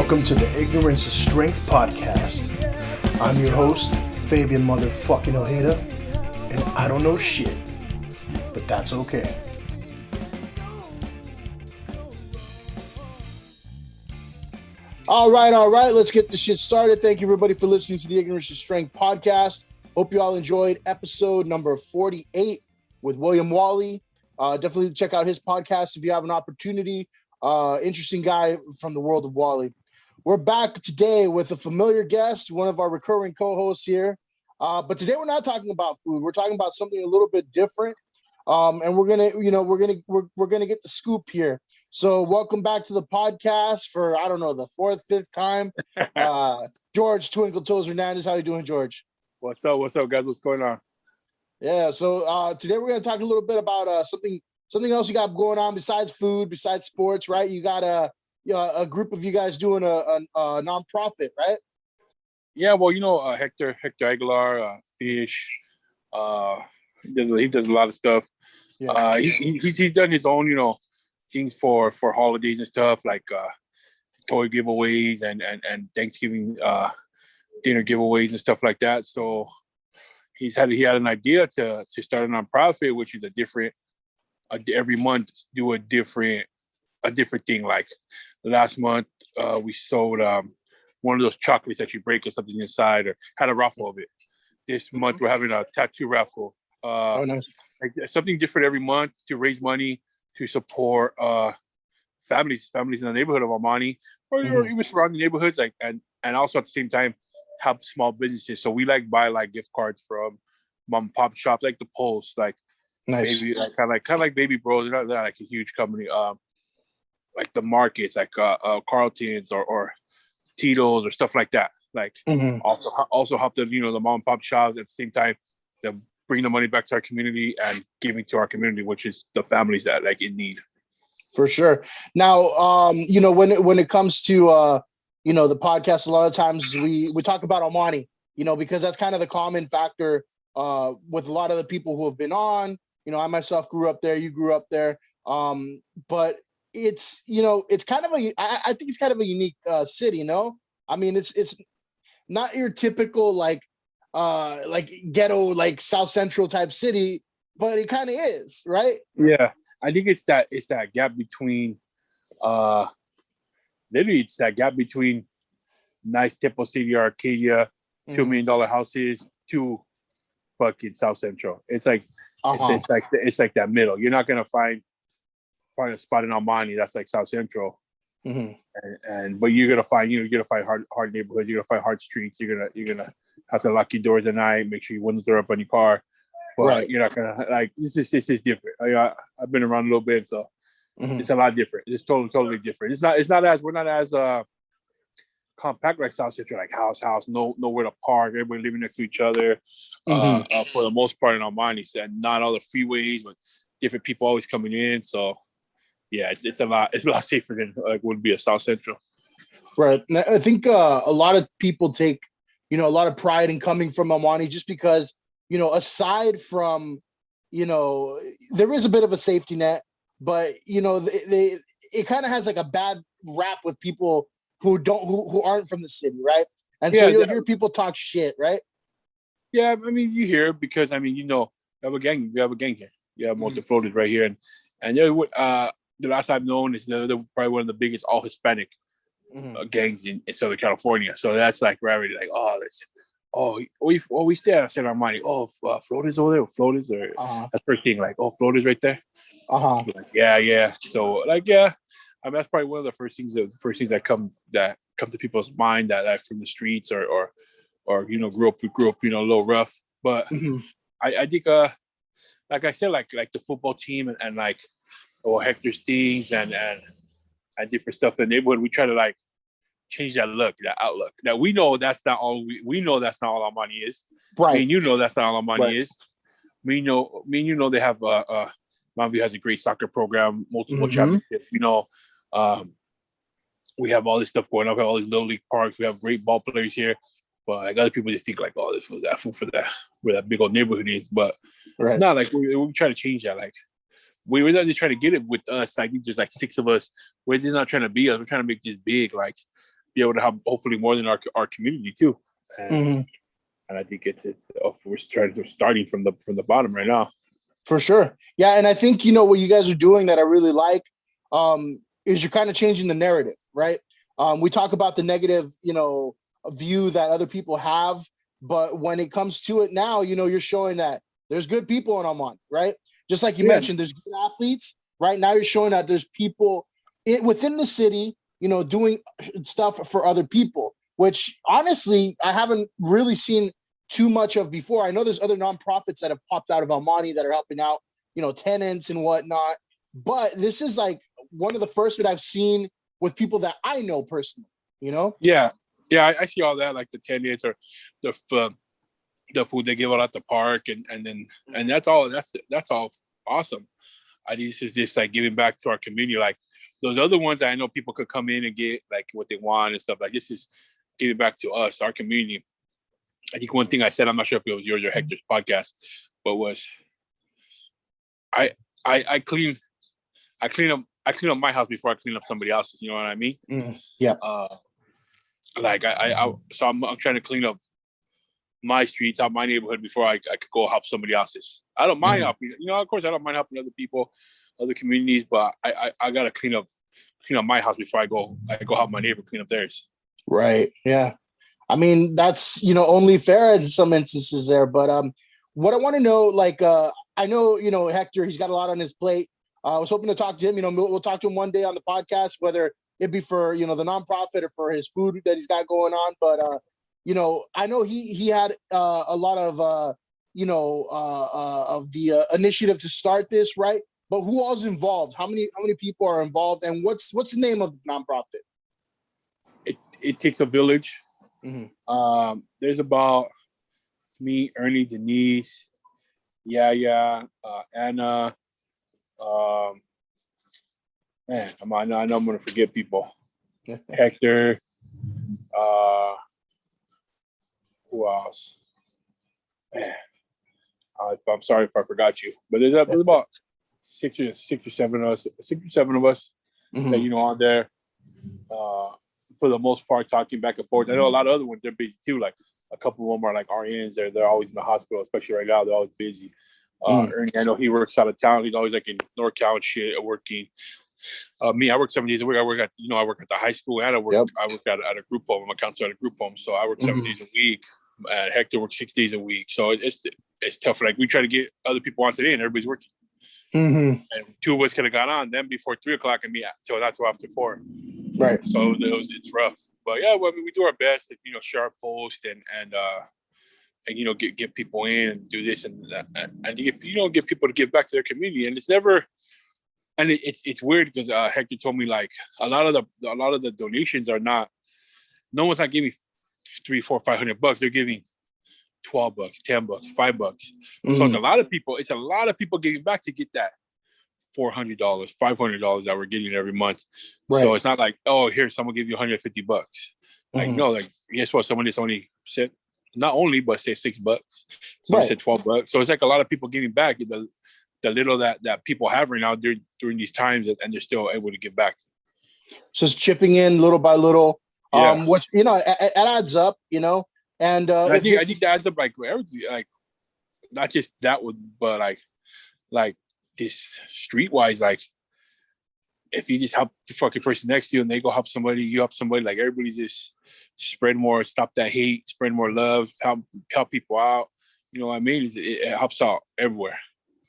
Welcome to the Ignorance is Strength podcast. I'm your host, Fabian motherfucking Ojeda, and I don't know shit, but that's okay. All right, let's get this shit started. Thank you, everybody, for listening to the Ignorance is Strength podcast. Hope you all enjoyed episode number 48 with William Wally. Definitely check out his podcast if you have an opportunity. Interesting guy from the world of Wally. We're back today with a familiar guest, one of our recurring co-hosts here. But today we're not talking about food. We're talking about something a little bit different. And we're gonna get the scoop here. So welcome back to the podcast for the fourth, fifth time. George Twinkle Toes Hernandez, how you doing, George? What's up, guys? What's going on? Yeah. So today we're gonna talk a little bit about something else you got going on besides food, besides sports, right? You got a group of you guys doing a nonprofit, right? Yeah, well, Hector Aguilar, Fish, he does a lot of stuff. Yeah. He's done his own, things for holidays and stuff, like toy giveaways and Thanksgiving dinner giveaways and stuff like that. So he had an idea to start a nonprofit, which is every month do a different thing. Like last month, we sold one of those chocolates that you break or something inside, or had a raffle of it. This month we're having a tattoo raffle. Nice. Like something different every month to raise money to support families in the neighborhood of Armani, or even surrounding neighborhoods, and also at the same time help small businesses. So we buy gift cards from mom and pop shops, like the Pulse, nice. Maybe kind of like Baby Bros. They're not like a huge company. Like the markets, like Carlton's or Tito's or stuff like that. Also help the the mom and pop shops at the same time to bring the money back to our community and giving to our community, which is the families that in need. For sure. Now, when it comes to the podcast, a lot of times we talk about Armani, because that's kind of the common factor with a lot of the people who have been on. I myself grew up there, you grew up there. But it's kind of I think it's kind of a unique city, I mean, it's not your typical ghetto, South Central type city, but it kind of is, right? Yeah. I think it's that gap between literally it's that gap between nice Temple City, Arcadia, $2 million houses to fucking South Central. It's like it's like that middle. You're not gonna find a spot in Armani that's like South Central. But you're gonna find hard neighborhoods. You're gonna find hard streets. You're gonna have to lock your doors at night. Make sure your windows are up on your car. But right. You're not gonna this is different. I've been around a little bit, so it's a lot different. It's totally different. We're not as compact like South Central, like house, nowhere to park, everybody living next to each other. For the most part in Armani, and not all the freeways, but different people always coming in. So yeah, it's a lot safer than would be a South Central. Right. I think a lot of people take a lot of pride in coming from Armani, just because aside from there is a bit of a safety net, but it kind of has like a bad rap with people who aren't from the city, right? And so you'll hear people talk shit, right? Yeah, I mean, you hear it because you have a gang. You have a gang here. You have Monte right here, and the last I've known is they're probably one of the biggest all Hispanic gangs in Southern California. So that's already we stay at San Armani. Florida's over there. Florida's or that's first thing. Florida's right there. Yeah. So I mean, that's probably one of the first things that come to people's mind that from the streets or grew up a little rough. But I think like I said, like the football team and Hector's things and different stuff in the neighborhood, we try to change that outlook. That we know that's not all that's not all our money is. Right. I mean, that's not all our money is. Me and you know they have Mountain View has a great soccer program, multiple championships. We have all this stuff going on. We have all these little league parks. We have great ball players here. But other people just think this was that food for that where that big old neighborhood is. But no, we try to change that. We're not just trying to get it with us. There's 6 of us. We're just not trying to be us. We're trying to make this big. be able to have hopefully more than our community too. And I think it's we're starting from the bottom right now. For sure. Yeah. And I think, what you guys are doing that I really like is you're kind of changing the narrative, right? We talk about the negative, view that other people have, but when it comes to it now, you're showing that there's good people in Almont, right? Just like you mentioned, there's good athletes. Right now, you're showing that there's people within the city, doing stuff for other people, which honestly, I haven't really seen too much of before. I know there's other nonprofits that have popped out of Almonte that are helping out, tenants and whatnot. But this is like one of the first that I've seen with people that I know personally, Yeah. Yeah. I see all that, like the tenants or the food they give out at the park. And that's all awesome. This is just like giving back to our community. Like those other ones, I know people could come in and get like what they want and stuff. Like this is giving back to us, our community. I think one thing I said, I'm not sure if it was yours or Hector's podcast, but was I clean up my house before I clean up somebody else's. You know what I mean? Yeah. Like so I'm trying to clean up my streets, out my neighborhood before I could go help somebody else's. I don't mind helping. Of course, I don't mind helping other people, other communities, but I gotta clean up my house before I go help my neighbor clean up theirs. Right. Yeah. I mean, that's, only fair in some instances there. But what I want to know, like, I know, Hector, he's got a lot on his plate. I was hoping to talk to him. We'll talk to him one day on the podcast, whether it be for, the nonprofit or for his food that he's got going on. But, I know he had a lot of, of the initiative to start this, right? But who all's involved? How many people are involved? And what's the name of the nonprofit? It takes a village. Mm-hmm. There's about me, Ernie, Denise, Anna. Man, I know I'm gonna forget people. Hector. Who else? Man, I'm sorry if I forgot you, but there's about six or seven of us that on there. For the most part, talking back and forth. I know a lot of other ones, they're busy too. Like a couple of them are like RNs. They're always in the hospital, especially right now. They're always busy. Ernie, I know he works out of town. He's always like in NorCal and shit, working. Me, I work 7 days a week. I work at the high school and I work at a group home. I'm a counselor at a group home, so I work 7 days a week. And Hector works 6 days a week. So it's tough. Like we try to get other people on today, and everybody's working. And two of us could have got on them before 3 o'clock, and me so that's after 4. Right. So it's rough, but yeah, well, I mean, we do our best to share our post and get people in and do this and that, and get people to give back to their community. And it's never, and it's weird because Hector told me like a lot of the donations are not. No one's not giving $300, $400, $500. They're giving $12, $10, $5. So it's a lot of people. It's a lot of people giving back to get that $400, $500 that we're getting every month. Right. So it's not like, oh, here, someone give you $150. Like, no, like, guess what? Someone just only said, not only, but say $6. Someone said $12. So it's like a lot of people giving back the little that people have right now during these times, and they're still able to give back. So it's chipping in little by little. Which, it adds up, and I think that adds up like everything, like not just that would, but like this streetwise, like if you just help the fucking person next to you and they go help somebody, you help somebody, like everybody just spread more, stop that hate, spread more love, help people out. You know what I mean? It helps out everywhere.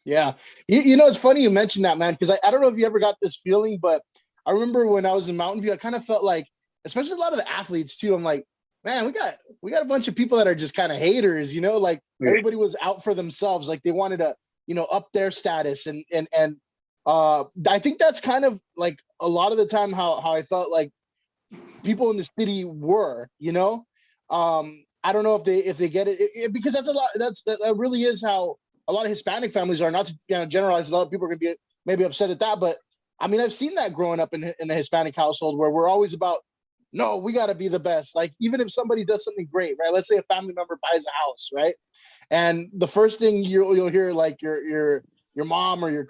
Yeah. It's funny you mentioned that, man, because I don't know if you ever got this feeling, but I remember when I was in Mountain View, I kind of felt like, especially a lot of the athletes too, I'm like, man, we got a bunch of people that are just kind of haters, like everybody was out for themselves. Like they wanted to, up their status. And I think that's kind of like a lot of the time how I felt like people in the city were, I don't know if they get it because that's a lot. That really is how a lot of Hispanic families are. Not to generalize, a lot of people are going to be maybe upset at that, but I mean, I've seen that growing up in a Hispanic household where we're always about, no, we got to be the best. Like even if somebody does something great, right? Let's say a family member buys a house, right? And the first thing you'll hear, like your mom or your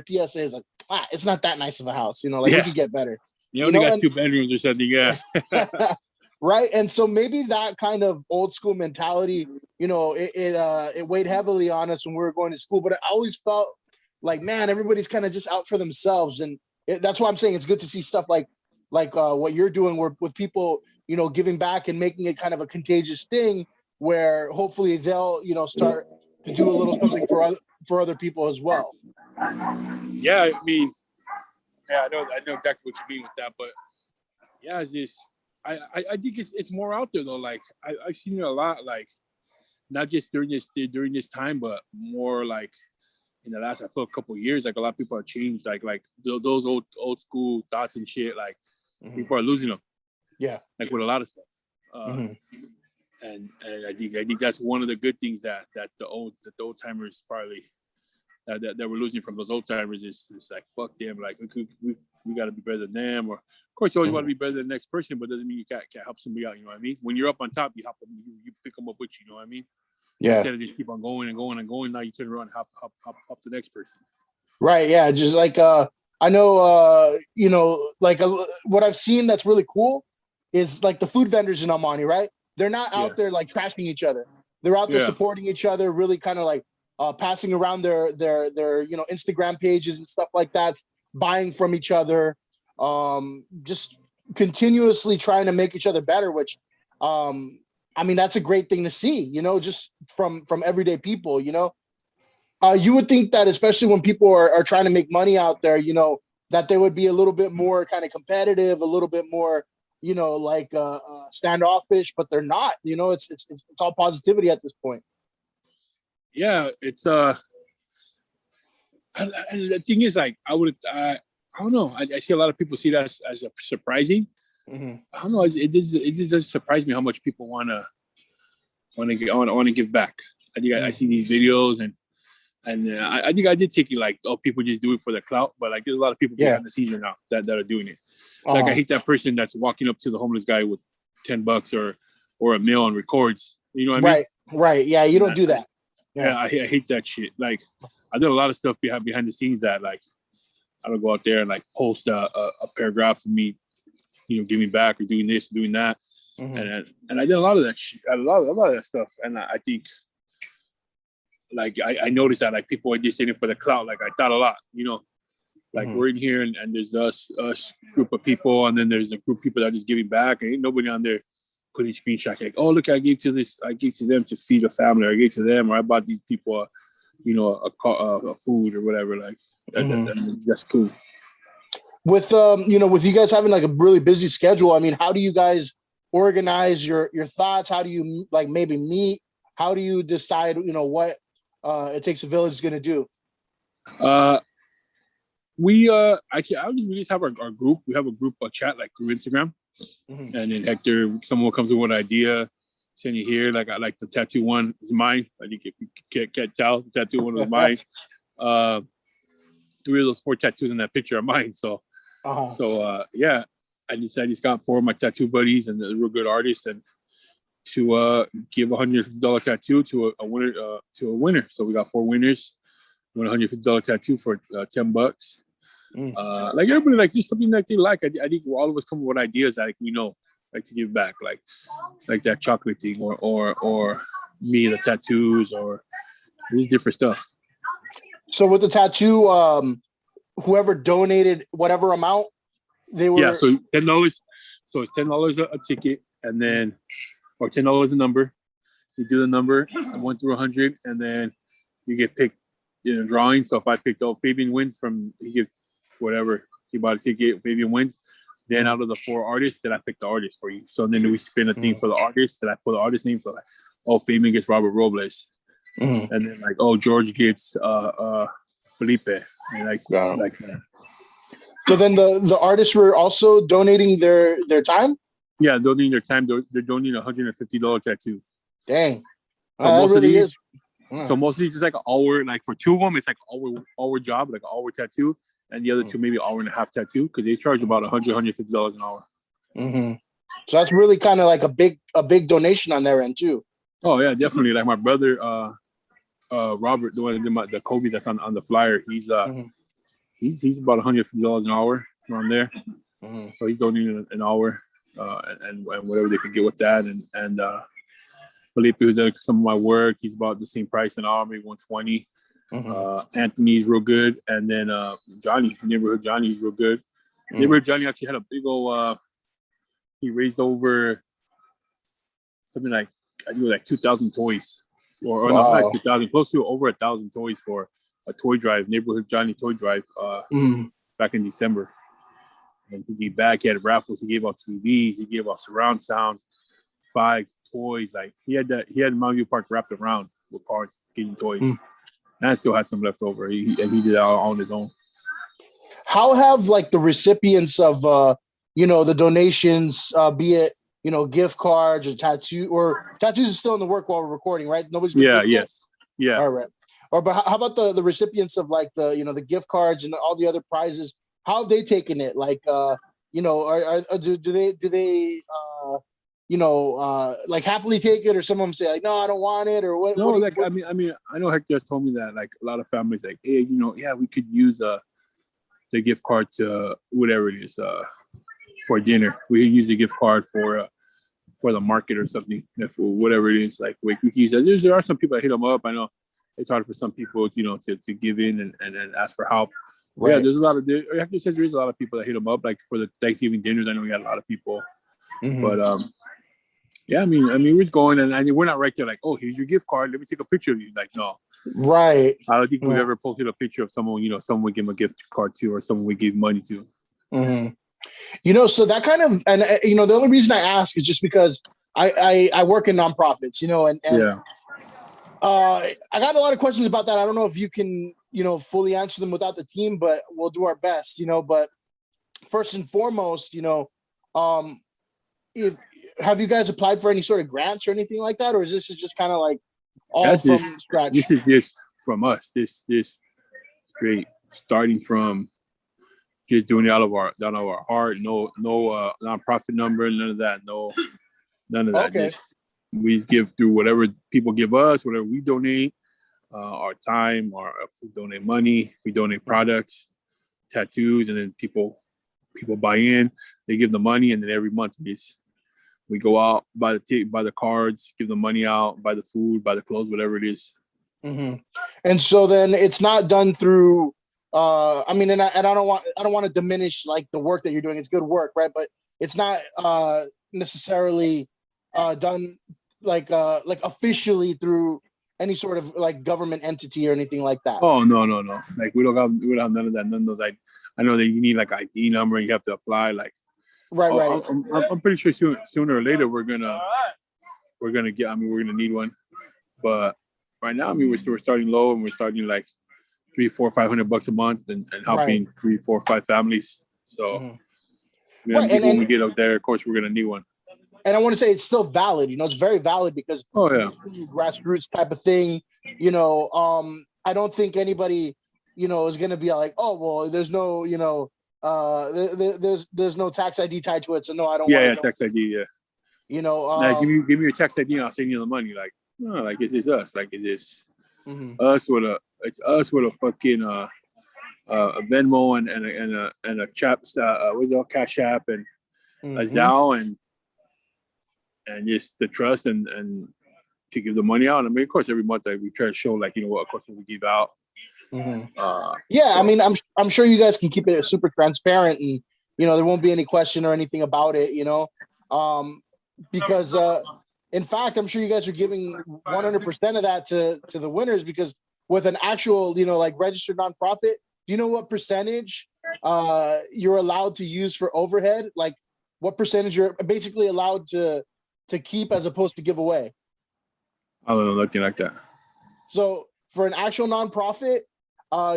tia is like, it's not that nice of a house, like we could get better. You only got 2 bedrooms or something, yeah. Right. And so maybe that kind of old school mentality, it weighed heavily on us when we were going to school. But I always felt like, man, everybody's kind of just out for themselves. And that's why I'm saying it's good to see stuff like what you're doing with people, giving back and making it kind of a contagious thing where hopefully they'll, start to do a little something for other people as well. Yeah, I mean, I know exactly what you mean with that, but yeah, it's just I think it's more out there though. Like I've seen it a lot, like not just during this time, but more like in the last, I feel, a couple of years, like a lot of people have changed, like those old school thoughts and shit. Like people are losing them. Yeah, like with a lot of stuff. And I think that's one of the good things that the old timers probably that we're losing from those old timers is like, fuck them, like we got to be better than them, or of course you always want to be better than the next person, but doesn't mean you can't help somebody out. You know what I mean? When you're up on top, you pick them up with you. You know what I mean? Yeah. Instead of just keep on going and going and going, now you turn around and hop to the next person. Right. Yeah. Just like I know what I've seen that's really cool is like the food vendors in Almani, right? They're not out there like trashing each other. They're out there supporting each other, really kind of like passing around their Instagram pages and stuff like that, buying from each other, just continuously trying to make each other better, which I mean, that's a great thing to see, just from everyday people. You would think that especially when people are trying to make money out there, that they would be a little bit more kind of competitive, a little bit more standoffish, but they're not. It's all positivity at this point. Yeah, it's and the thing is, like, I don't know. I see a lot of people see that as surprising. I don't know. It does surprise me how much people want to give back. I think I see these videos and I think I did take it like, oh, people just do it for the clout, but like there's a lot of people behind the scenes right now that are doing it. Like I hate that person that's walking up to the homeless guy with $10 or a meal and records. You know what I mean? Right. Yeah, you don't do that. Yeah, I hate that shit. Like I did a lot of stuff behind the scenes that like I don't go out there and like post a paragraph of me, giving back or doing this, doing that, and I did a lot of that shit, a lot of that stuff, and I think. Like I noticed that like people are just in it for the clout. Like I thought a lot, like we're in here and there's us group of people, and then there's a group of people that are just giving back, and ain't nobody on there putting screenshots like, oh look, I gave to them to feed a family, or I gave to them, or I bought these people, a food or whatever. Like that's cool. With with you guys having like a really busy schedule, I mean, how do you guys organize your thoughts? How do you like maybe meet? How do you decide, what It Takes a Village is going to do? We just have our group. We have a group chat like through Instagram, and then Hector, someone comes with one idea, send you here. Like I like the tattoo one is mine. I think if you can't tell, the tattoo one was mine. 3 of those 4 tattoos in that picture are mine. So yeah, I just got 4 of my tattoo buddies and they're real good artists, and to give $150 tattoo to a winner. So we got 4 winners, won $150 tattoo for $10. Like everybody likes just something that they like. I think all of us come up with ideas that like to give back, like that chocolate thing, or me, the tattoos, or these different stuff. So with the tattoo, whoever donated whatever amount, they were so $10. So it's $10 a ticket, and then or $10 a number. You do the number 1 through 100, and then you get picked in a drawing. So if I picked up Fabian wins he give whatever he bought a ticket. Fabian wins. Then out of the 4 artists, then I pick the artist for you. So then we spin a thing for the artist. Then I put the artist name. So like, Fabian gets Robert Robles, and then like, George gets Felipe, and like that. So then the artists were also donating their time. Yeah, donating their time. They're donating $150 tattoo. Dang, that really is. So most of these is like an hour. Like for 2 of them, it's like an hour job, like an hour tattoo, and the other 2 maybe an hour and a half tattoo, because they charge about $150 an hour. So that's really kind of like a big donation on their end too. Oh yeah, definitely. Like my brother, Robert, the one that did the Kobe that's on the flyer. He's about $150 an hour around there. So he's donating an hour and whatever they could get with that. And Felipe, who's done some of my work, he's about the same price an hour, maybe 120. Anthony's real good, and then Johnny, neighborhood Johnny, he's real good. Neighborhood Johnny actually had a big old. He raised over something like, I think it was like 2,000 toys, or no, not 2,000, close to over 1,000 toys for a toy drive, neighborhood Johnny toy drive, back in December. And he gave back. He had raffles. He gave out TVs. He gave out surround sounds, bikes, toys. Like he had Mountain View Park wrapped around with cards, getting toys. And I still had some left over. He did it all on his own. How have like the recipients of the donations, be it gift cards or tattoos is still in the work while we're recording, right? Nobody's been all right. But how about the recipients of like the gift cards and all the other prizes? How have they taken it? Like do they like happily take it, or some of them say like, no, I don't want it, or what? No, I mean, I know Hector just told me that like a lot of families like, hey, we could use the gift card to whatever it is for dinner. We could use the gift card for the market or something, for whatever it is. Like we could use that. There are some people that hit them up. I know it's hard for some people, to give in and ask for help. Right. Yeah, there's a lot of. Hector says there is a lot of people that hit them up, like for the Thanksgiving dinners. I know we got a lot of people, but yeah, I mean, we're just going, and we're not right there like, oh, here's your gift card. Let me take a picture of you. Like, no. Right. I don't think we've ever posted a picture of someone, someone we give them a gift card to, or someone we give money to. So that kind of, and the only reason I ask is just because I work in nonprofits, I got a lot of questions about that. I don't know if you can, fully answer them without the team, but we'll do our best, But first and foremost, have you guys applied for any sort of grants or anything like that, or is this just kind of like all from scratch? This is just from us. This straight starting from just doing it out of our heart. No nonprofit number, none of that. None of that. Okay. We just give through whatever people give us, whatever we donate, our time, or if we donate money, we donate products, tattoos, and then people buy in. They give the money, and then every month we go out, buy the cards, give the money out, buy the food, buy the clothes, whatever it is. And so then it's not done through. I don't want to diminish like the work that you're doing. It's good work, right? But it's not necessarily done like officially through any sort of like government entity or anything like that. Oh no. Like we don't have none of that. None of those. I know that you need like ID number and you have to apply. Like right. I'm pretty sure sooner or later we're gonna get. I mean, we're gonna need one. But right now, I mean, we're starting low and we're starting like $300, $400, $500 a month and helping 3, 4, 5 families. So when we get up there, of course, we're gonna need one. And I want to say it's still valid. It's very valid because grassroots type of thing. I don't think anybody is going to be like, oh well, there's no there's no tax ID tied to it, so no, I don't. Yeah, tax ID. Yeah. Like, give me your tax ID and I'll send you the money. Like, no, like it's us. Like it's us with a fucking a Venmo and a Chaps what's it, Cash App and a Zelle and just the trust and to give the money out. I mean, of course, every month we try to show like of course what we give out. I mean, I'm sure you guys can keep it super transparent and there won't be any question or anything about it. Because in fact, I'm sure you guys are giving 100% of that to the winners because with an actual like registered nonprofit, do you know what percentage you're allowed to use for overhead? Like what percentage you're basically allowed to keep as opposed to give away? I don't know, nothing like that. So for an actual nonprofit,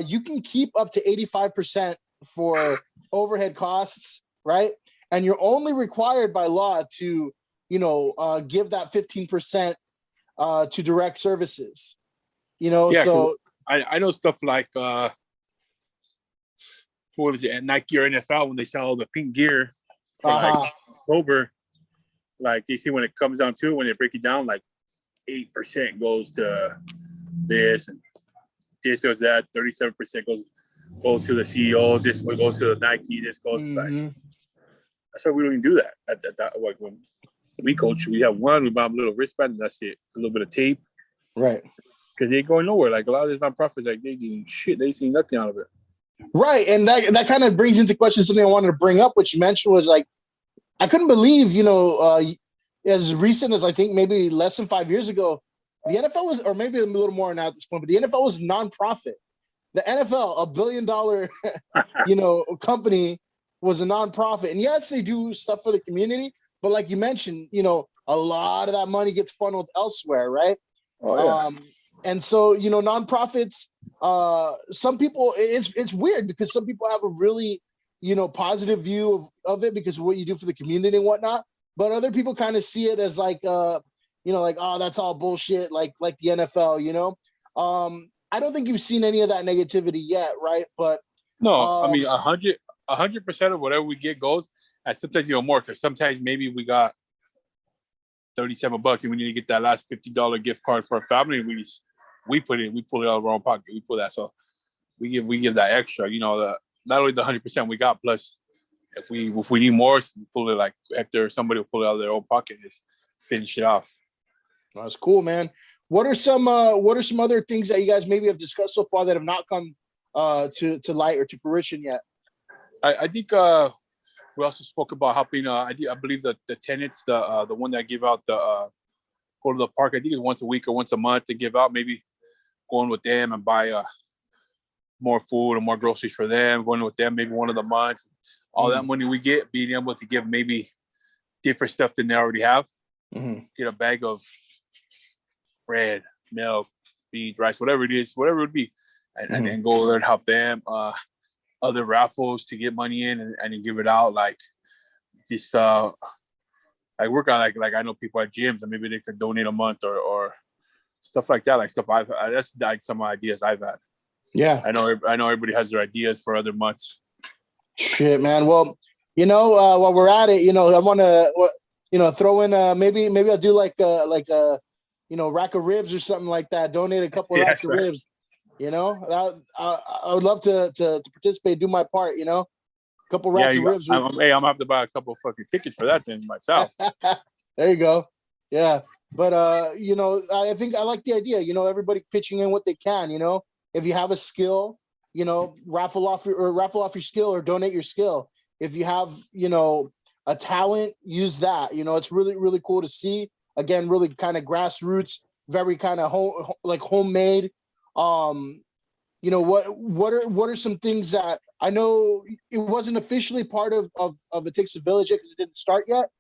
you can keep up to 85% for overhead costs, right? And you're only required by law to, give that 15% to direct services. So I know stuff like what was it at Nike or NFL when they sell the pink gear for like October. Like they see when it comes down to it, when they break it down, like 8% goes to this and this goes that, 37% goes to the CEOs, this one goes to the Nike, this goes like That's why we don't even do that. At that, like when we coach, we have one, we buy them a little wristband, and that's it. A little bit of tape. Right. Because they ain't going nowhere. Like a lot of these nonprofits, like they getting shit. They see nothing out of it. Right. And that kind of brings into question something I wanted to bring up, which you mentioned was like, I couldn't believe, as recent as I think maybe less than 5 years ago, the NFL was, or maybe a little more now at this point, but the NFL was nonprofit. The NFL, $1 billion, company, was a nonprofit. And yes, they do stuff for the community, but like you mentioned, a lot of that money gets funneled elsewhere, right? Oh, yeah. And so, nonprofits, some people, it's weird because some people have a really, positive view of it because of what you do for the community and whatnot. But other people kind of see it as like, oh, that's all bullshit, like the NFL, I don't think you've seen any of that negativity yet, right? But no, I mean, 100% of whatever we get goes, and sometimes more because sometimes maybe we got $37 and we need to get that last $50 gift card for our family. And we pull it out of our own pocket. We pull that, so we give that extra. Not only the 100% we got, plus if we need more, we pull it like Hector or somebody will pull it out of their own pocket and just finish it off. That's cool, man. What are some other things that you guys maybe have discussed so far that have not come to light or to fruition yet? I think we also spoke about helping. I believe that the tenants, the one that give out the go to the park. I think it's once a week or once a month to give out. Maybe going with them and buy more food or more groceries for them. Going with them maybe one of the months. All that money we get, being able to give maybe different stuff than they already have. Get a bag of bread, milk, beans, rice, whatever it would be, and then go there and help them. Other raffles to get money in and then give it out. Like just I work on like I know people at gyms and maybe they could donate a month or stuff like that. Like stuff that's like some ideas I've had. Yeah, I know everybody has their ideas for other months. Shit, man. Well, while we're at it, I want to throw in maybe I'll do like a rack of ribs or something like that. Donate a couple racks of ribs. I would love to participate, do my part. A couple racks of ribs. I'm gonna have to buy a couple fucking tickets for that then myself. There you go. Yeah, but I think I like the idea. Everybody pitching in what they can. If you have a skill, raffle off your skill or donate your skill. If you have a talent, use that. It's really, really cool to see. Again, really kind of grassroots, very kind of homemade. What are some things that I know it wasn't officially part of It Takes a Village yet because it didn't start yet,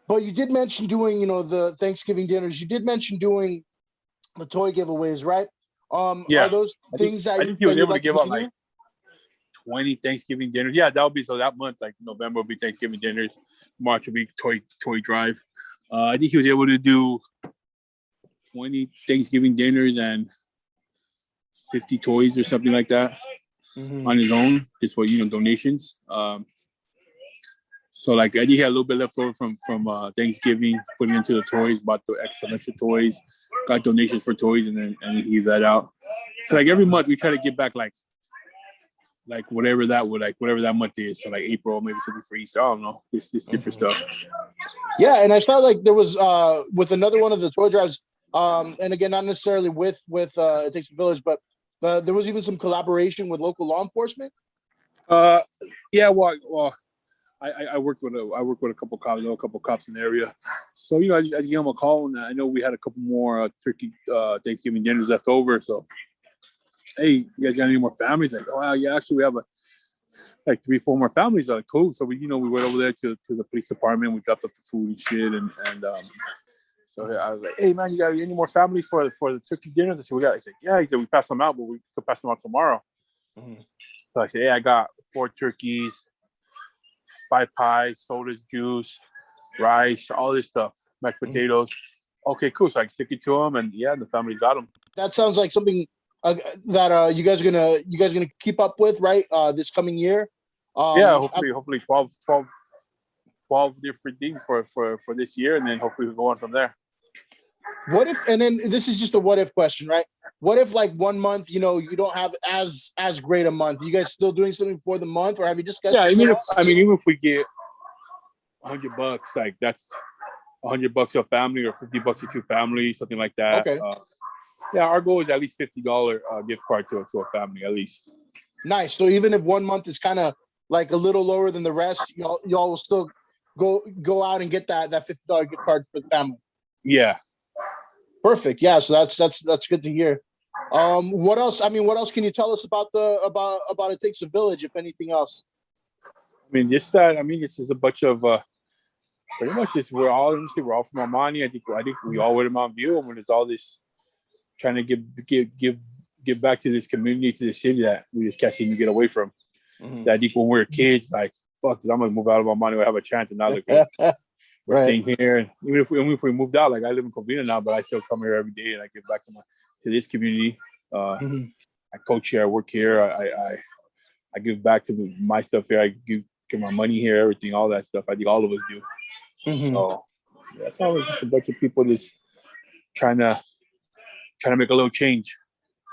but you did mention doing the Thanksgiving dinners. You did mention doing the toy giveaways, right? Are those things that I think he was able to give out like 20 Thanksgiving dinners? Yeah, that would be so that month, like November will be Thanksgiving dinners, March will be toy drive. I think he was able to do 20 Thanksgiving dinners and 50 toys or something like that on his own, just for donations. So like I think he had a little bit left over from Thanksgiving, putting into the toys, bought the extra toys, got donations for toys, and he gave that out. So like every month we try to get back like whatever that month is. So like April, maybe something for Easter. I don't know. This different stuff. Yeah, and I felt like there was with another one of the toy drives, and again, not necessarily with It Takes a Village, but there was even some collaboration with local law enforcement. Yeah, well, I worked with a couple cops, a couple cops in the area. So I just gave them a call, and I know we had a couple more turkey Thanksgiving dinners left over. So, hey, you guys got any more families? Like, oh yeah, actually we have like 3-4 more families. Like, cool. So we went over there to the police department. We dropped off the food and shit, and so I was like, hey man, you got any more families for the turkey dinners? I said, we got. He said, yeah. He said, we passed them out, but we could pass them out tomorrow. So I said, hey, I got 4 turkeys, 5 pies, sodas, juice, rice, all this stuff, mashed potatoes. Okay, cool. So I took it to them, and yeah, the family got them. That sounds like something that you guys are gonna keep up with, right? This coming year. Yeah, hopefully 12 different things for this year, and then hopefully we'll go on from there. What if, and then this is just a what if question, right? What if like 1 month, you don't have as great a month? You guys still doing something for the month, or have you just got? Yeah, even if we get $100. Like that's $100 to a family or $50 to two families, something like that. Okay. Yeah, our goal is at least $50 gift card to a family at least. Nice. So even if 1 month is kind of like a little lower than the rest, y'all will still go out and get that $50 gift card for the family. Yeah. Perfect. Yeah. So that's good to hear. What else? I mean, what else can you tell us about about It Takes a Village, if anything else? I mean, just that. I mean, this is a bunch of pretty much just we're all from Armani. I think we all went to Mount View, and when there's all this trying to give back to this community, to the city that we just can't seem to get away from. Mm-hmm. That I think when we were kids, like fuck, I'm gonna move out of Armani, I have a chance, and now look at we're staying here. And even if we moved out, like I live in Covina now, but I still come here every day and I give back to this community. I coach here, I work here, I give back to my stuff here. I give my money here, everything, all that stuff. I think all of us do. So that's always just a bunch of people just trying to make a little change.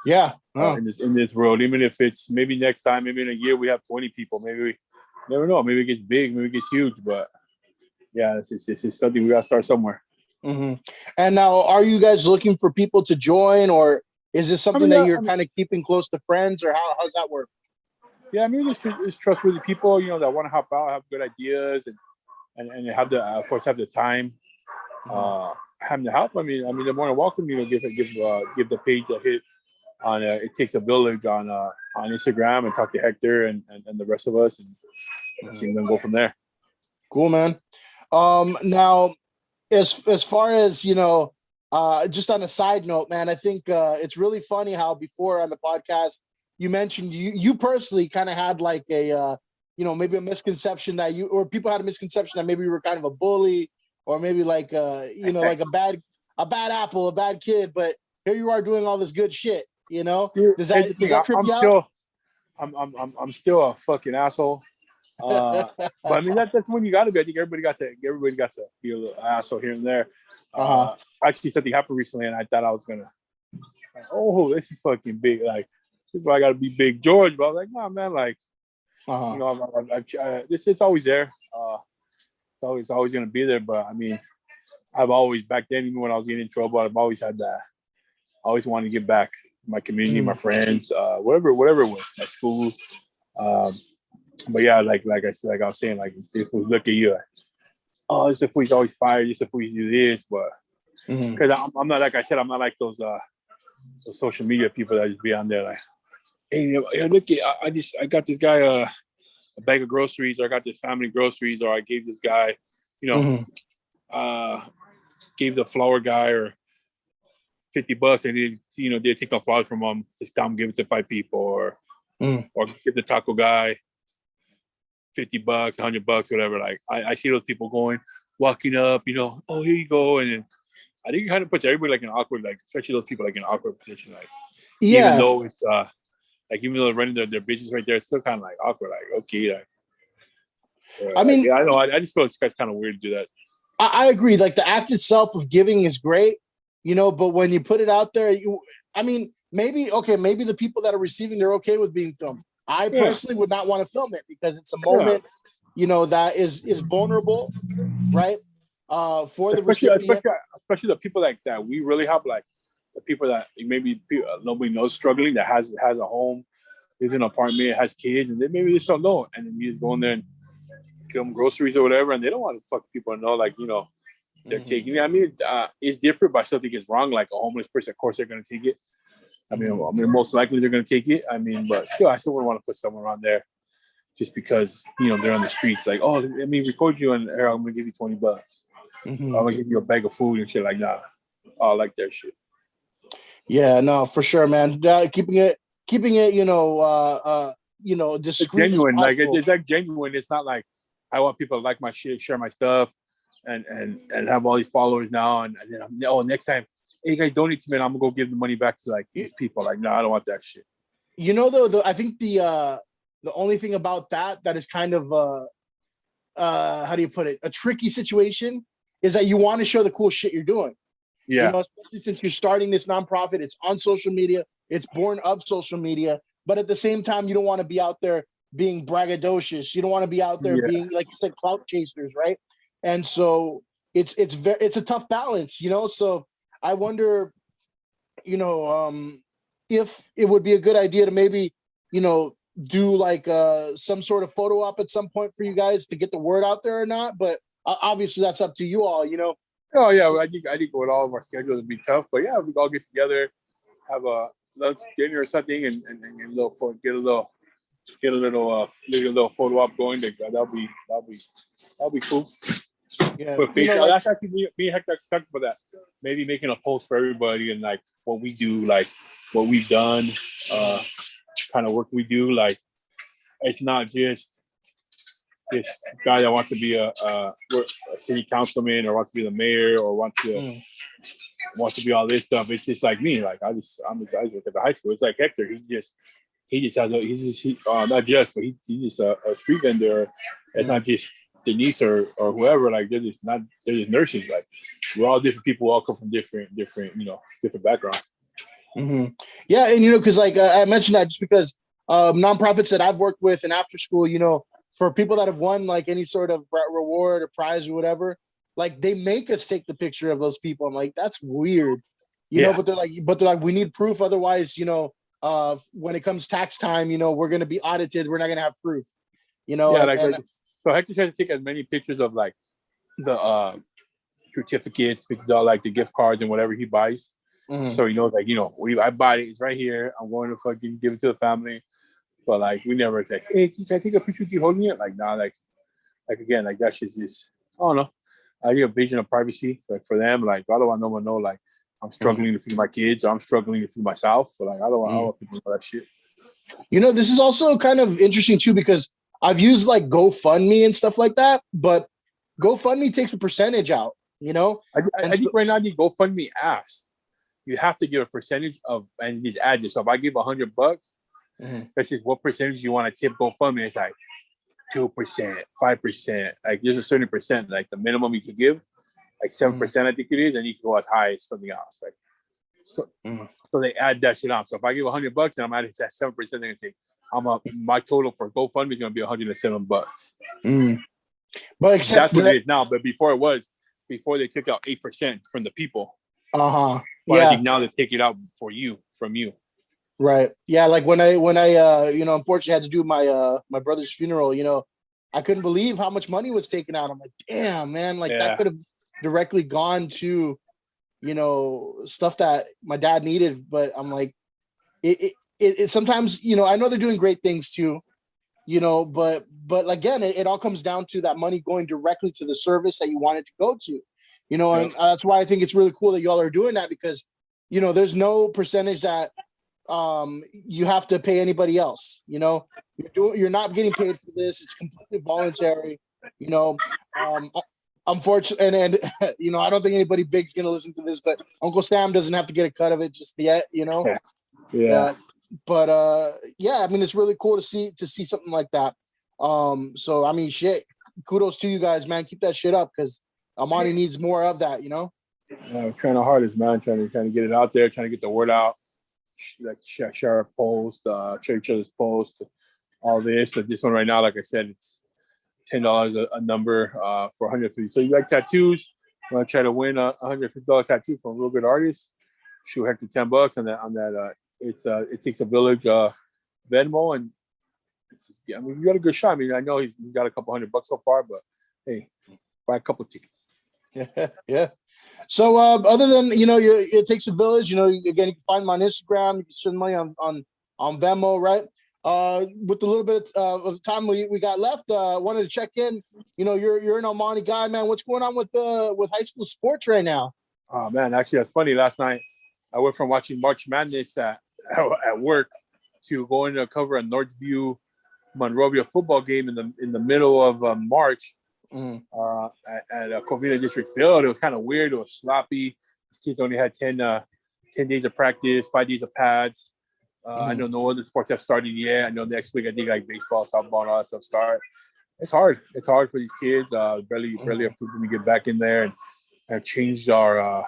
Yeah. In this world, even if it's maybe next time, maybe in a year we have 20 people, maybe we never know. Maybe it gets big, maybe it gets huge, but yeah, it's something we gotta start somewhere. And now, are you guys looking for people to join, or is this something that you're kind of keeping close to friends, or how's that work? Yeah, I mean, it's trustworthy people, that want to help out, have good ideas, and have of course, have the time, having to help. I mean, they're more than welcome. Give the page a hit on It Takes a Village on Instagram, and talk to Hector and the rest of us, and see them go from there. Cool, man. Now, as far as just on a side note, man, I think it's really funny how before on the podcast you mentioned you personally kind of had like a maybe a misconception that people had a misconception that maybe you were kind of a bully, or maybe like like a bad apple, a bad kid, but here you are doing all this good shit. Does that trip you out? I'm still a fucking asshole. But I mean that's when you gotta be. I think everybody got to be a little asshole here and there. Actually, something happened recently, and I thought I was gonna. This is fucking big. Like, this is why I gotta be Big George. But I was like, nah, man. Like, it's always there. It's always gonna be there. But I mean, I've always back then, even when I was getting in trouble, I've always had that. I always wanted to give back to my community, my friends, whatever it was, my school. But yeah, like I said, like I was saying, like if we look at you, like, this if we always fired, this if we do this, but because I'm not, like I said, I'm not like those social media people that just be on there like, hey, look, I got this guy a bag of groceries, or I got this family groceries, or I gave this guy, gave the flower guy or $50, and they take the flowers from him, just give it to 5 people, or give the taco guy $50, $100, whatever. Like I see those people walking up, here you go, and then I think it kind of puts everybody like in an awkward, like especially those people like in an awkward position, like even though it's even though they're running their business right there, it's still kind of like awkward, like okay, like I mean, I know, I just feel it's kind of weird to do that. I agree. Like the act itself of giving is great, but when you put it out there, maybe the people that are receiving, they're okay with being filmed. I personally would not want to film it because it's a moment, that is vulnerable, right? For the recipient, especially the people like that we really help, like the people that maybe nobody knows struggling, that has a home, lives in an apartment, has kids, and they maybe just don't know, and then you just go in there and give them groceries or whatever, and they don't want to fuck people know, like they're taking it. I mean, it's different, but something is wrong. Like a homeless person, of course they're going to take it. I mean, most likely they're going to take it. I mean, but still, I still wouldn't want to put someone on there just because they're on the streets. Like, oh, let me record you, and here I'm going to give you $20. I'm going to give you a bag of food and shit. Like, nah, I like that shit. Yeah, no, for sure, man. Keeping it, discreet. It's genuine. Like it's like genuine. It's not like I want people to like my shit, share my stuff, and have all these followers now. And then next time, hey, you guys donate to me, and I'm gonna go give the money back to like these people. Like, no, I don't want that shit. Though, I think the only thing about that is kind of how do you put it, a tricky situation, is that you want to show the cool shit you're doing. Yeah. Especially since you're starting this nonprofit, it's on social media, it's born of social media, but at the same time, you don't want to be out there being braggadocious. You don't want to be out there being, like you said, clout chasers, right? And so it's a tough balance, you know. So I wonder, you know, if it would be a good idea to maybe, you know, do like some sort of photo op at some point for you guys to get the word out there or not. But obviously that's up to you all, you know. Oh yeah, I think with all of our schedules would be tough, but yeah, we all get together, have a lunch, dinner, or something, and get a little little photo op going. That'll be cool. Yeah, But you know, like that's actually me and Hector talked about that. Maybe making a post for everybody and like what we do, like what we've done, kind of work we do. Like it's not just this guy that wants to be a city councilman or wants to be the mayor or wants to be all this stuff. It's just like me. Like I work at the high school. It's like Hector. He just has not just, but he's just a street vendor. It's not just Denise or whoever. Like they're just nurses. Like we're all different people. All come from different different backgrounds. Yeah, and you know, because like I mentioned that just because nonprofits that I've worked with and after school, you know, for people that have won like any sort of reward or prize or whatever, like they make us take the picture of those people. I'm like, that's weird, you know. But they're like, we need proof, otherwise, you know, when it comes tax time, you know, we're gonna be audited. We're not gonna have proof, you know. Yeah, so Hector tries to take as many pictures of like the certificates, like the gift cards and whatever he buys. So he knows, like, you know, I buy it. It's right here. I'm going to fucking give it to the family. But like, we never say, hey, can I take a picture of you holding it? Like, nah, like again, like that shit's just, I don't know. I get a vision of privacy. Like for them, like I don't want no one to know, like I'm struggling to feed my kids or I'm struggling to feed myself. But like I don't want people to know that shit. You know, this is also kind of interesting too because I've used like GoFundMe and stuff like that, but GoFundMe takes a percentage out. You know, I think right now the GoFundMe asks you have to give a percentage of and these address. So if I give $100, that's just what percentage you want to tip GoFundMe. It's like 2%, 5%. Like there's a certain percent, like the minimum you can give, like 7%, I think it is, and you can go as high as something else. Like so they add that shit on. So if I give $100 and I'm adding that 7%, they're gonna take my total for GoFundMe is gonna be $107. But except that's what it is now. But before they took out 8% from the people. But yeah. I think now they take it out from you. Right. Yeah. Like when I you know, unfortunately had to do my brother's funeral, you know, I couldn't believe how much money was taken out. I'm like, damn, man, like that could have directly gone to, you know, stuff that my dad needed. But I'm like, it sometimes, you know, I know they're doing great things too, you know, but again, it all comes down to that money going directly to the service that you want it to go to, you know, and that's why I think it's really cool that y'all are doing that because, you know, there's no percentage that you have to pay anybody else, you know, you're not getting paid for this. It's completely voluntary, you know. Unfortunately, and you know, I don't think anybody big's gonna listen to this, but Uncle Sam doesn't have to get a cut of it just yet, you know. But yeah, I mean, it's really cool to see something like that. So I mean, shit, kudos to you guys, man. Keep that shit up because Amani needs more of that, you know. I'm trying our hardest, man. Trying to get it out there, trying to get the word out. Like share a post, share each other's post, all this. So this one right now, like I said, it's $10 a number for 150. So you like tattoos? Want to try to win a $150 tattoo from a real good artist? Shoot Hector $10 on that. It's it takes a village Venmo, and I mean you got a good shot. I mean I know he's got a couple $100 so far, but hey, buy a couple tickets. Yeah. So other than, you know, it takes a village, you know, again, you can find them on Instagram, you can send money on Venmo, right? With the little bit of time we got left, wanted to check in. You know, you're an Almani guy, man. What's going on with high school sports right now? Oh man, actually that's funny. Last night I went from watching March Madness at work to going to cover a Northview Monrovia football game in the middle of March. At Covina District Field. It was kind of weird. It was sloppy. These kids only had 10 days of practice, 5 days of pads. I know no other sports have started yet. I know next week I think like baseball, softball, and all that stuff start. It's hard. It's hard for these kids. Barely approved them to get back in there and changed our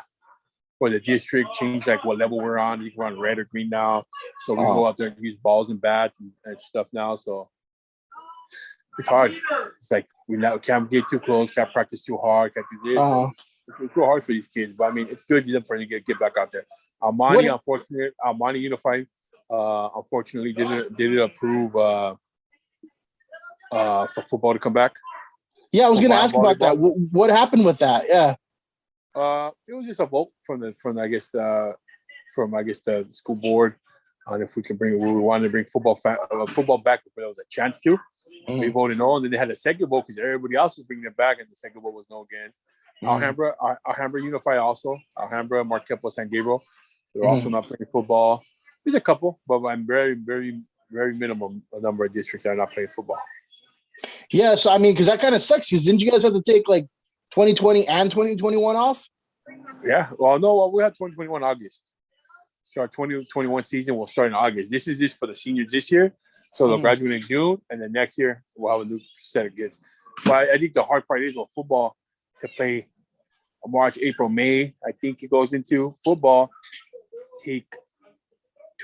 for the district, changed like what level we're on. We're on red or green now. So we go out there and use balls and bats and stuff now. So it's hard. It's like we now can't get too close, can't practice too hard, can't do this. Uh-huh. It's real hard for these kids, but I mean, it's good for them to get back out there. Almani Unified, unfortunately didn't approve for football to come back. Yeah, I was going to ask about that. What happened with that? Yeah. It was just a vote from the school board on if we wanted to bring football back if there was a chance to. We voted no, and then they had a second vote because everybody else was bringing it back, and the second vote was no again. Alhambra Unified also. Alhambra, Marquepo, San Gabriel. They're also not playing football. There's a couple, but I'm very, very, very minimum a number of districts that are not playing football. Yeah, so I mean, because that kind of sucks. Because didn't you guys have to take like 2020 and 2021 off? Yeah. Well, no, we had 2021 August. So our 2021 season will start in August. This is just for the seniors this year. So they'll graduate in June, and then next year we'll have a new set of kids. But I think the hard part is with football to play March, April, May. I think it goes into football. Take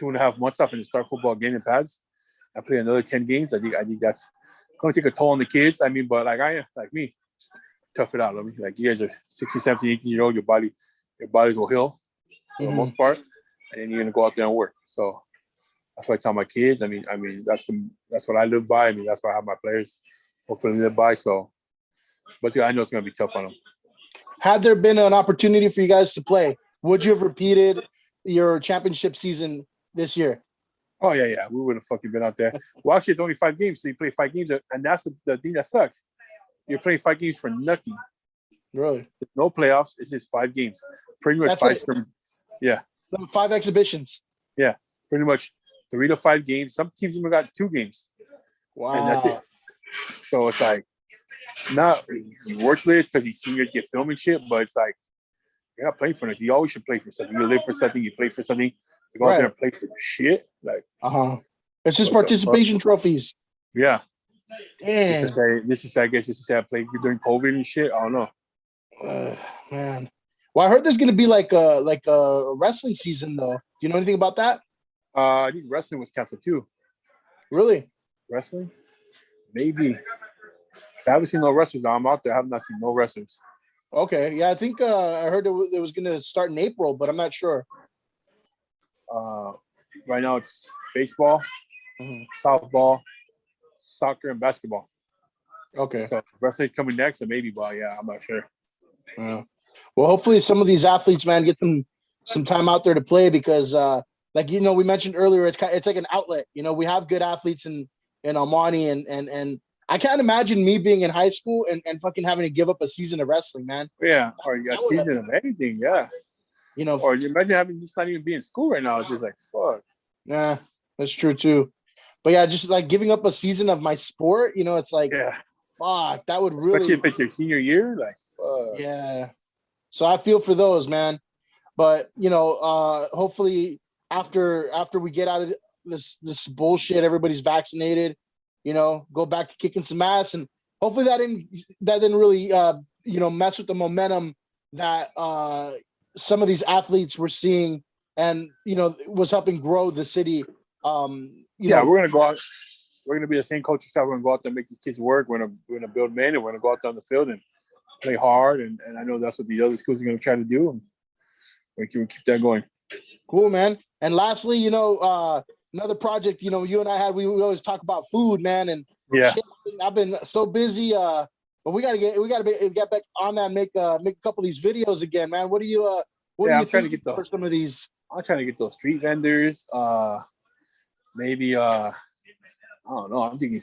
2.5 months off and start football again in pads. I play another 10 games. I think that's going to take a toll on the kids. I mean, but like me, tough it out. I mean, like you guys are 16, 17, 18 years old. Your bodies will heal for the most part, and then you're gonna go out there and work. So that's what I tell my kids. I mean, that's what I live by. I mean, that's what I have my players hopefully live by. So, but I know it's gonna be tough on them. Had there been an opportunity for you guys to play, would you have repeated your championship season this year? Oh yeah, we would have fucking been out there. Well, actually, it's only 5 games, so you play 5 games, and that's the thing that sucks. You're playing 5 games for nothing. Really? There's no playoffs. It's just 5 games. Pretty much 5 scrimmages. Yeah. 5 exhibitions. Yeah, pretty much 3 to 5 games. Some teams even got 2 games. Wow. And that's it. So it's like not worthless because these seniors get film and shit, but it's like you're not playing for nothing. You always should play for something. You live for something. You play for something. To go out there and play for shit, like it's just participation trophies. Yeah. Damn. This is I played during COVID and shit. I don't know. Man. Well, I heard there's gonna be like a wrestling season though. Do you know anything about that? I think wrestling was canceled too. Really? Wrestling? Maybe. I haven't seen no wrestlers. I'm out there. I have not seen no wrestlers. Okay. Yeah, I think I heard it was gonna start in April, but I'm not sure. Right now it's baseball, softball, soccer, and basketball. Okay. So wrestling's coming next, and maybe, but yeah, I'm not sure. Yeah. Well, hopefully some of these athletes, man, get them some time out there to play because, like we mentioned earlier, it's like an outlet. We have good athletes in Almani, and I can't imagine me being in high school and fucking having to give up a season of wrestling, man. Yeah, or you got a season of anything, yeah. Or you imagine having this not even be in school right now. It's just like, fuck. Yeah, that's true too. But yeah, just like giving up a season of my sport, it's like, fuck, that would really. Especially if it's your senior year, like, fuck. Yeah. So I feel for those, man. But, hopefully after we get out of this bullshit, everybody's vaccinated, go back to kicking some ass. And hopefully that didn't really, mess with the momentum that, some of these athletes were seeing and, was helping grow the city. We're going to go out. We're going to be the same coaching staff. We're going to go out there and make these kids work. We're going to build men, and we're going to go out there on the field and play hard. And I know that's what the other schools are going to try to do. And we'll keep that going. Cool, man. And lastly, another project, you and I had, we always talk about food, man. And shit, I've been so busy. But we gotta get back on that and make a couple of these videos again, man. What do you think for some of these? I'm trying to get those street vendors. Maybe I don't know. I'm thinking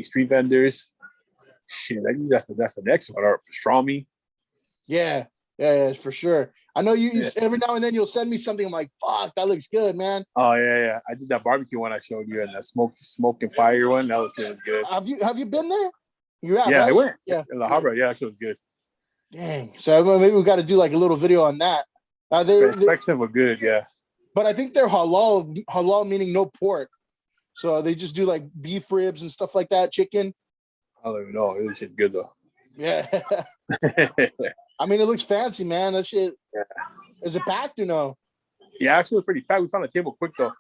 street vendors. Shit, I think that's the next one. Or pastrami. Yeah, for sure. I know you every now and then you'll send me something. I'm like, fuck, that looks good, man. Oh yeah. I did that barbecue one I showed you, and that smoke and fire one. That was really good. Have you been there? You have, yeah, right? I went. Yeah, in La Habra. Yeah, that was good. Dang. So maybe we got to do like a little video on that. They were good, yeah. But I think they're halal. Halal meaning no pork. So they just do like beef ribs and stuff like that, chicken. I don't even know. It was shit good though. Yeah. I mean, it looks fancy, man. That shit. Yeah. Is it packed or no? Yeah, actually, it was pretty packed. We found a table quick though.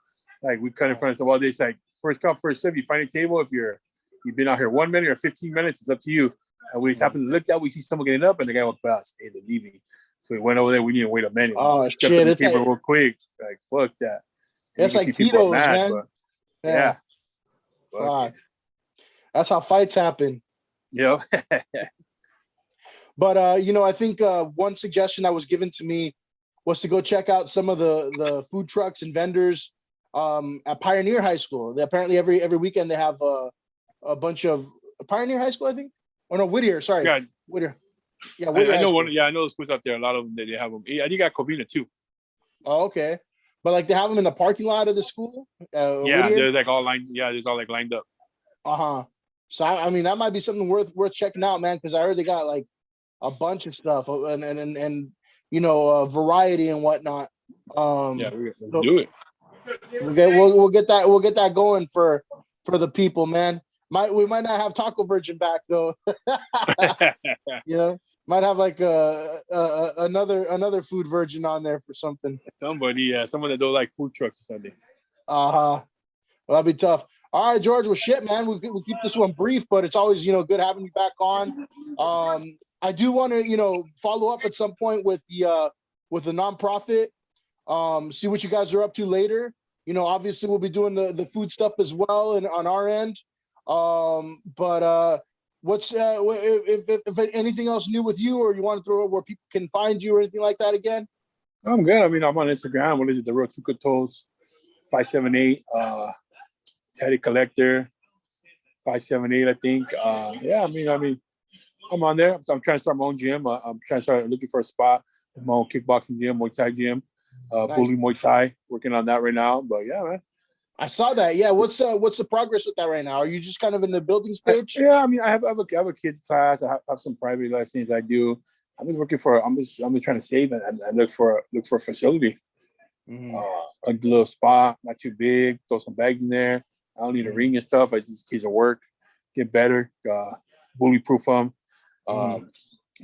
Like we cut in front of us. Well, they like first come, first serve. You find a table if you're You've been out here 1 minute or 15 minutes. It's up to you. And we just happened to look that. We see someone getting up, and the guy walked past. Hey, they're leaving. So we went over there. We need to wait a minute. Oh, shit. It's like, real quick. Like, fuck that. It's like Tito's, man. But, yeah. Fuck. That's how fights happen. Yeah. But, I think one suggestion that was given to me was to go check out some of the food trucks and vendors at Pioneer High School. They apparently every weekend they have a bunch of Pioneer High School, I think. Oh no, Whittier. Sorry, yeah. Whittier. Yeah, Whittier. I know one. Yeah, I know the schools out there. A lot of them they have them. I think got Covina too. Oh, okay. But like they have them in the parking lot of the school. Yeah, Whittier? they're like all lined. Yeah, there's all like lined up. So I mean that might be something worth checking out, man. Because I heard they got like a bunch of stuff and variety and whatnot. Yeah, we'll do it. We'll get that going for the people, man. We might not have Taco Virgin back though. Might have like another food virgin on there for something. Someone that don't like food trucks or something. Well, that'd be tough. All right, George. Well, shit, man. We keep this one brief, but it's always good having you back on. I do want to follow up at some point with the nonprofit. See what you guys are up to later. Obviously we'll be doing the food stuff as well and on our end. But what's if anything else new with you, or you want to throw it where people can find you or anything like that again? I'm good. I mean, I'm on Instagram. What is it? The Road to Toes 578. Teddy Collector 578, I think. Yeah, I mean, I'm on there. So I'm trying to start my own gym. I'm trying to start looking for a spot. My own kickboxing gym, Muay Thai gym, nice. Bully Muay Thai. Working on that right now. But yeah, man. I saw that. Yeah, what's the progress with that right now? Are you just kind of in the building stage? I mean, I have a kids class. I have some private lessons I do. I'm just trying to save and look for a facility. Mm-hmm. A little spot, not too big. Throw some bags in there. I don't need a ring and stuff. I just kids will work, get better, bully proof them.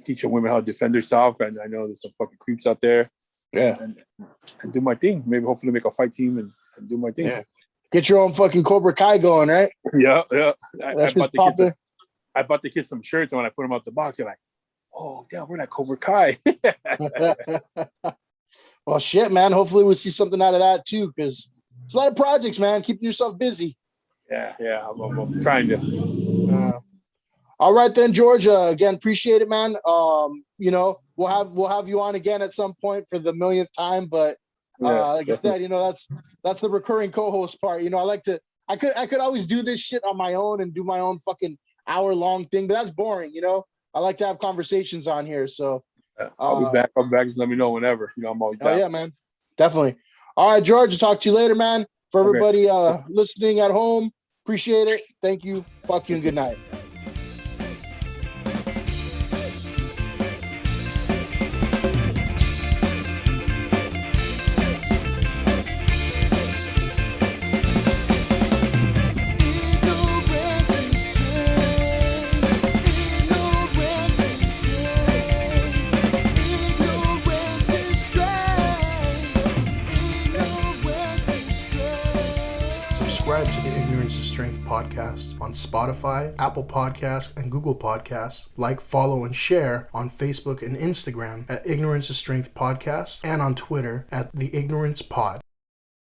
Teaching women how to defend themselves. And I know there's some fucking creeps out there. Yeah. And do my thing. Maybe hopefully make a fight team and do my thing. Yeah. Get your own fucking Cobra Kai going, right? Yeah. I bought the kids some shirts, and when I put them out the box, they're like, oh, damn, we're not Cobra Kai. Well, shit, man. Hopefully we'll see something out of that too, because it's a lot of projects, man. Keeping yourself busy. Yeah. I'm trying to. All right then, George. Again, appreciate it, man. We'll have you on again at some point for the millionth time. But like definitely. I said, that's the recurring co-host part. I could always do this shit on my own and do my own fucking hour-long thing, but that's boring. I like to have conversations on here. So I'll be back. Just let me know whenever. I'm always down. Oh yeah, man. Definitely. All right, George. I'll talk to you later, man. For everybody listening at home, appreciate it. Thank you. Fuck you and good night. Subscribe to the Ignorance is Strength podcast on Spotify, Apple Podcasts, and Google Podcasts. Like, follow, and share on Facebook and Instagram at Ignorance is Strength Podcast and on Twitter at The Ignorance Pod.